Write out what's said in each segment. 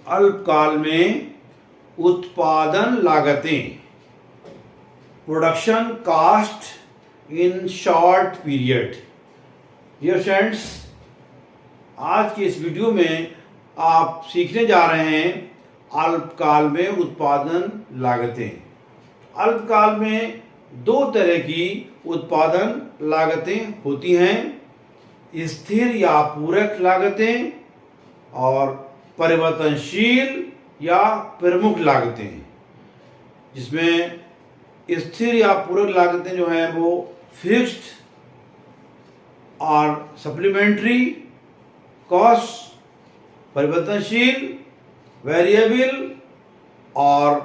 अल्पकाल में उत्पादन लागतें, production cost in short period. Dear friends, आज की इस वीडियो में आप सीखने जा रहे हैं अल्पकाल में उत्पादन लागतें। अल्पकाल में दो तरह की उत्पादन लागतें होती हैं, स्थिर या पूरक लागतें और परिवर्तनशील या प्रमुख लागतें। जिसमें स्थिर या पूरक लागतें जो हैं वो फिक्स्ड और सप्लीमेंट्री कॉस्ट, परिवर्तनशील वेरिएबल और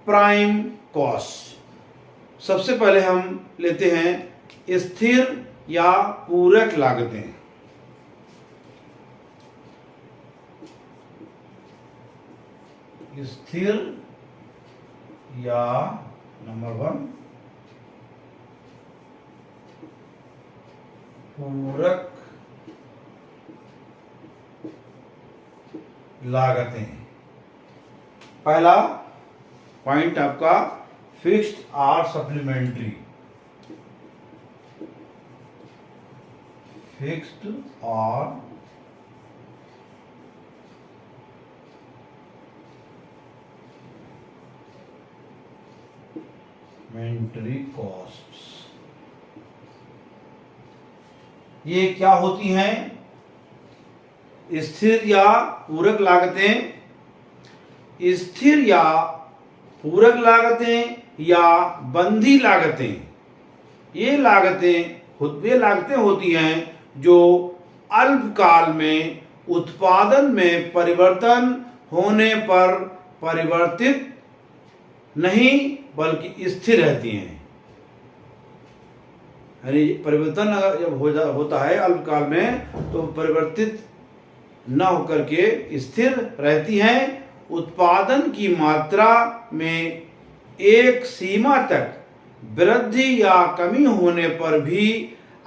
प्राइम कॉस्ट। सबसे पहले हम लेते हैं स्थिर या पूरक लागतें। स्थिर या नंबर 1 पूरक लागतें। पहला पॉइंट आपका फिक्स्ड और सप्लीमेंट्री। फिक्स्ड और सप्लीमेंट्री कॉस्ट्स, ये क्या होती हैं? स्थिर या पूरक लागतें। स्थिर या पूरक लागतें या बंधी लागतें, ये लागतें होती हैं जो अल्पकाल में उत्पादन में परिवर्तन होने पर परिवर्तित नहीं बल्कि स्थिर रहती हैं। यानी परिवर्तन अगर जब होता है अल्पकाल में तो परिवर्तित न होकर के स्थिर रहती हैं। उत्पादन की मात्रा में एक सीमा तक वृद्धि या कमी होने पर भी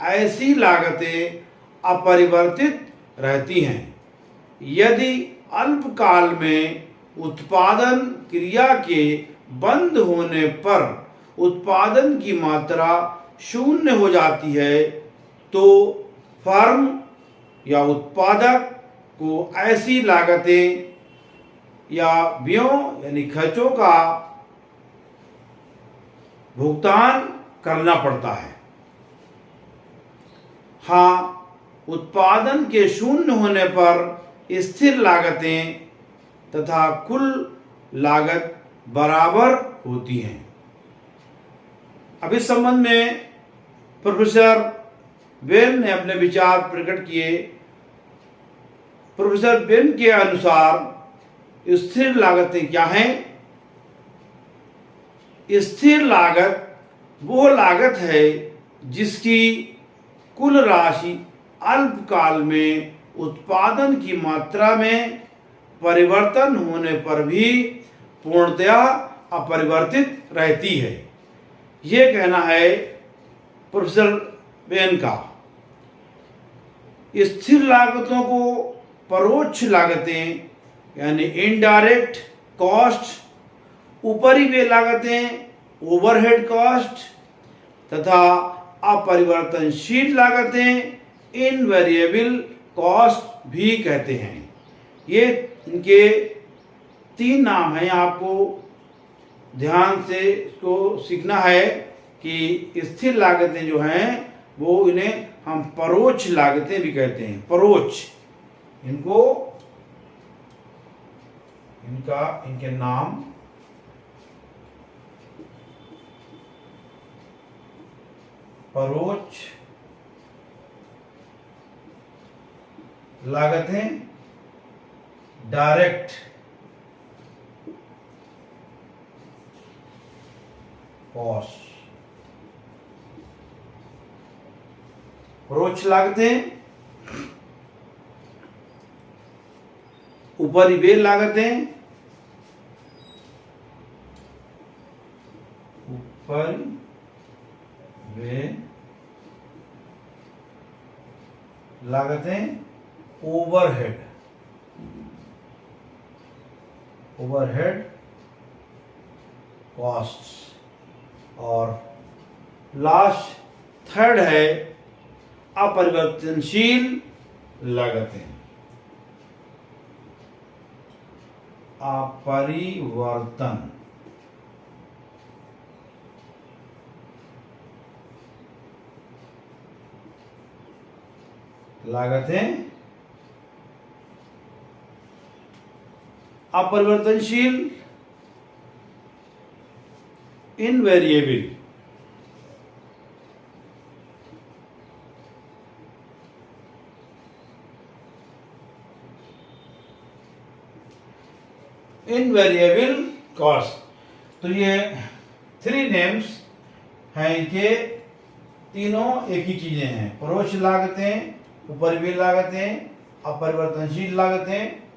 ऐसी लागतें अपरिवर्तित रहती हैं। यदि अल्पकाल में उत्पादन क्रिया के बंद होने पर उत्पादन की मात्रा शून्य हो जाती है तो फर्म या उत्पादक को ऐसी लागतें या व्ययों यानी खर्चों का भुगतान करना पड़ता है। हाँ, उत्पादन के शून्य होने पर स्थिर लागतें तथा कुल लागत बराबर होती हैं। अब इस संबंध में प्रोफेसर बेन ने अपने विचार प्रकट किए। प्रोफेसर बेन के अनुसार स्थिर लागतें क्या हैं? स्थिर लागत वो लागत है जिसकी कुल राशि अल्पकाल में उत्पादन की मात्रा में परिवर्तन होने पर भी पूर्णतया अपरिवर्तित रहती है। ये कहना है प्रोफेसर बेन का। स्थिर लागतों को परोक्ष लागतें यानी इनडायरेक्ट कॉस्ट, उपरिव्यय लागतें ओवरहेड कॉस्ट तथा अपरिवर्तनशील लागतें इनवेरिएबल कॉस्ट भी कहते हैं। ये इनके 3 नाम हैं। आपको ध्यान से इसको सीखना है कि स्थिर लागतें जो हैं वो इन्हें हम परोक्ष लागतें भी कहते हैं। परोक्ष, इनके नाम परोक्ष लागतें, डायरेक्ट कॉस्ट। परोक्ष लागतें, उपरिव्यय लागतें, उपरिव्यय लागतें, ओवरहेड ओवरहेड कॉस्ट्स, और लास्ट थर्ड है अपरिवर्तनशील लागतें। अपरिवर्तन लागतें, अपरिवर्तनशील इनवेरिएबल, इनवेरिएबल कॉस्ट। तो ये थ्री नेम्स हैं, इनके तीनों एक ही चीजें हैं, परोक्ष लागतें, उपरिव्यय लागतें, अपरिवर्तनशील लागतें।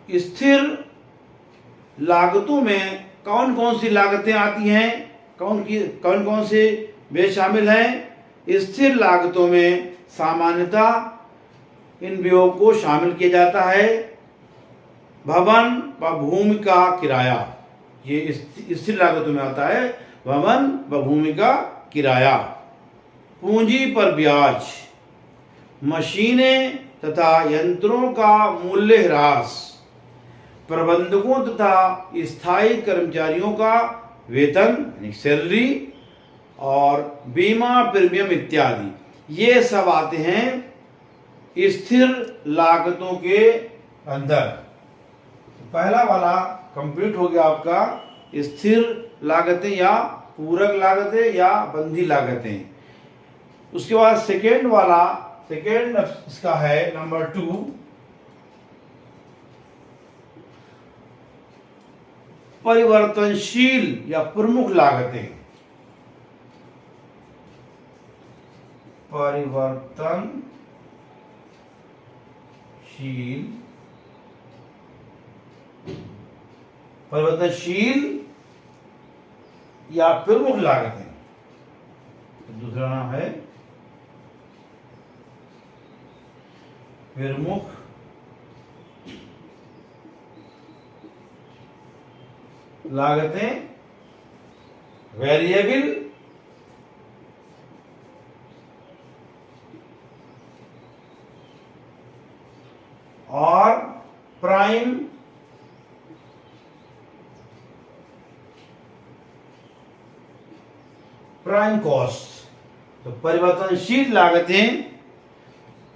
स्थिर लागतों में कौन कौन सी लागतें आती हैं, कौन कौन से व्यय शामिल हैं? स्थिर लागतों में सामान्यतः इन व्ययों को शामिल किया जाता है। भवन व भूमि का किराया, ये स्थिर लागतों में आता है। भवन व भूमि का किराया, पूंजी पर ब्याज, मशीनें तथा यंत्रों का मूल्य ह्रास, प्रबंधकों तथा स्थायी कर्मचारियों का वेतन यानी सैलरी, और बीमा प्रीमियम इत्यादि, ये सब आते हैं स्थिर लागतों के अंदर। पहला वाला कंप्लीट हो गया आपका, स्थिर लागतें या पूरक लागतें या बंधी लागतें। उसके बाद सेकेंड वाला, सेकेंड इसका है नंबर 2, परिवर्तनशील या प्रमुख लागतें। परिवर्तनशील या प्रमुख लागतें, तो दूसरा नाम है प्रमुख लागतें, वेरिएबल और प्राइम कॉस्ट। तो परिवर्तनशील लागतें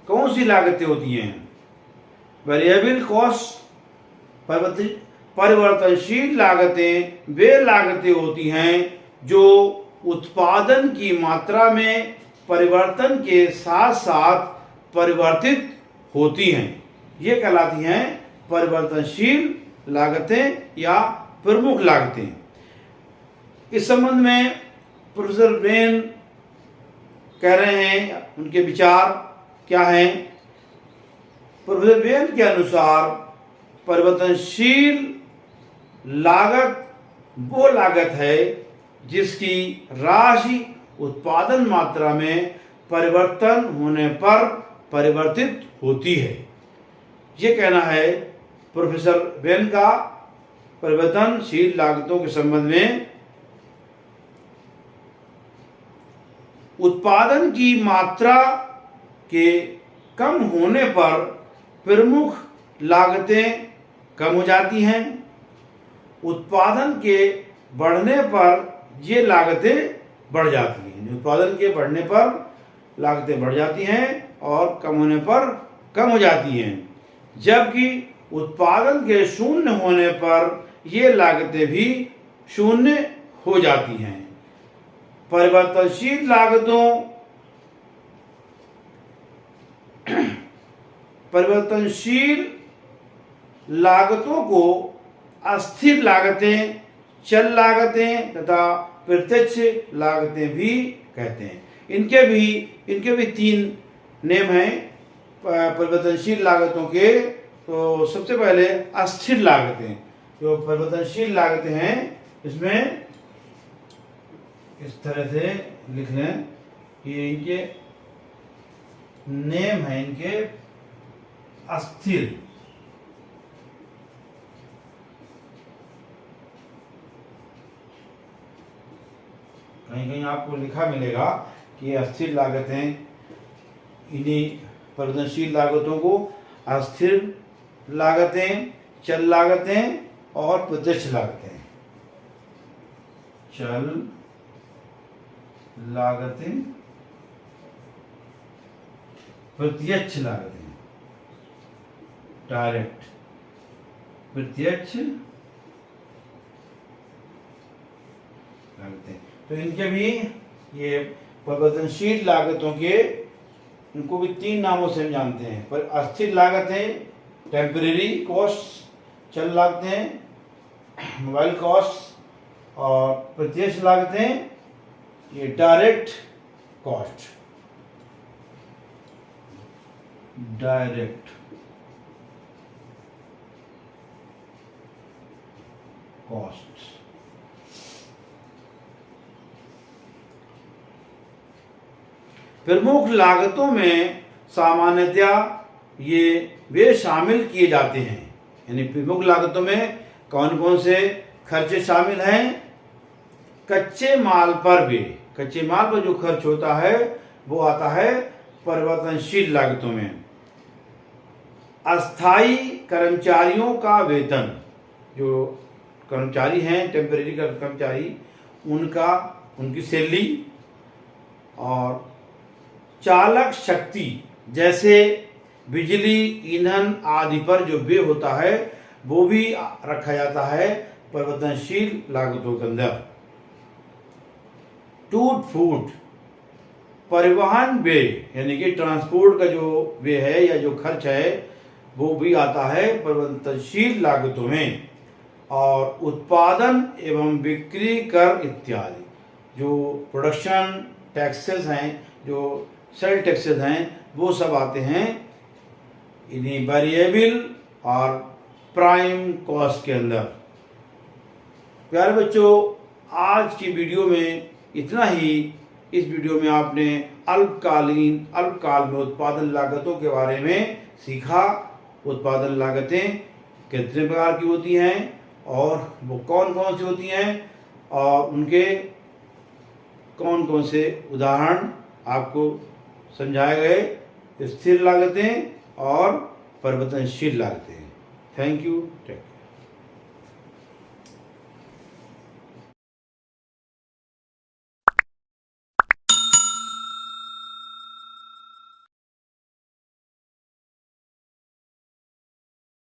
कौन सी लागतें होती हैं? Variable cost. परिवर्तनशील लागतें वे लागतें होती हैं जो उत्पादन की मात्रा में परिवर्तन के साथ साथ परिवर्तित होती हैं, ये कहलाती हैं परिवर्तनशील लागतें या प्रमुख लागतें। इस संबंध में प्रोफेसर बेन कह रहे हैं, उनके विचार क्या हैं? प्रोफेसर बेन के अनुसार परिवर्तनशील लागत वो लागत है जिसकी राशि उत्पादन मात्रा में परिवर्तन होने पर परिवर्तित होती है। ये कहना है प्रोफेसर बेन का परिवर्तनशील लागतों के संबंध में। उत्पादन की मात्रा के कम होने पर प्रमुख लागतें कम हो जाती हैं। उत्पादन के बढ़ने पर ये लागतें बढ़ जाती हैं। उत्पादन के बढ़ने पर लागतें बढ़ जाती हैं और कम होने पर कम हो जाती हैं, जबकि उत्पादन के शून्य होने पर ये लागतें भी शून्य हो जाती हैं। परिवर्तनशील लागतों को अस्थिर लागतें, चल लागतें तथा प्रत्यक्ष लागतें भी कहते हैं। इनके भी तीन नेम हैं परिवर्तनशील लागतों के। तो सबसे पहले अस्थिर लागतें, जो परिवर्तनशील लागतें हैं, इसमें इस तरह से लिख लें कि इनके नेम हैं, इनके अस्थिर, कहीं कहीं आपको लिखा मिलेगा कि अस्थिर लागतें, इन्हीं परिवर्तनशील लागतों को अस्थिर लागतें, चल लागतें और प्रत्यक्ष लागतें, चल लागतें, प्रत्यक्ष लागतें, डायरेक्ट, प्रत्यक्ष लागतें। तो इनके भी ये परिवर्तनशील लागतों के, इनको भी 3 नामों से हम जानते हैं। पर अस्थिर लागतें टेम्परेरी कॉस्ट, चल लागतें मोबाइल कॉस्ट, और प्रत्यक्ष लागतें ये डायरेक्ट कॉस्ट, डायरेक्ट कॉस्ट। प्रमुख लागतों में सामान्यतया ये वे शामिल किए जाते हैं, यानी प्रमुख लागतों में कौन कौन से खर्चे शामिल हैं। कच्चे माल पर भी, कच्चे माल पर जो खर्च होता है वो आता है परिवर्तनशील लागतों में। अस्थायी कर्मचारियों का वेतन, जो कर्मचारी हैं टेम्परेरी कर्मचारी, उनकी सैलरी, और चालक शक्ति जैसे बिजली, ईंधन आदि पर जो व्यय होता है वो भी रखा जाता है परिवर्तनशील लागतों के अंदर। टूट फूट, परिवहन व्यय यानी कि ट्रांसपोर्ट का जो व्यय है या जो खर्च है वो भी आता है परिवर्तनशील लागतों में। और उत्पादन एवं बिक्री कर इत्यादि, जो प्रोडक्शन टैक्सेस हैं, जो सेल टैक्सेस हैं, वो सब आते हैं इन्हीं वेरिएबल और प्राइम कॉस्ट के अंदर। प्यारे बच्चों, आज की वीडियो में इतना ही। इस वीडियो में आपने अल्पकाल में उत्पादन लागतों के बारे में सीखा। उत्पादन लागतें कितने प्रकार की होती हैं और वो कौन कौन सी होती हैं, और उनके कौन कौन से उदाहरण आपको समझाए गए। स्थिर लागतें और परिवर्तनशील लागतें। Thank you.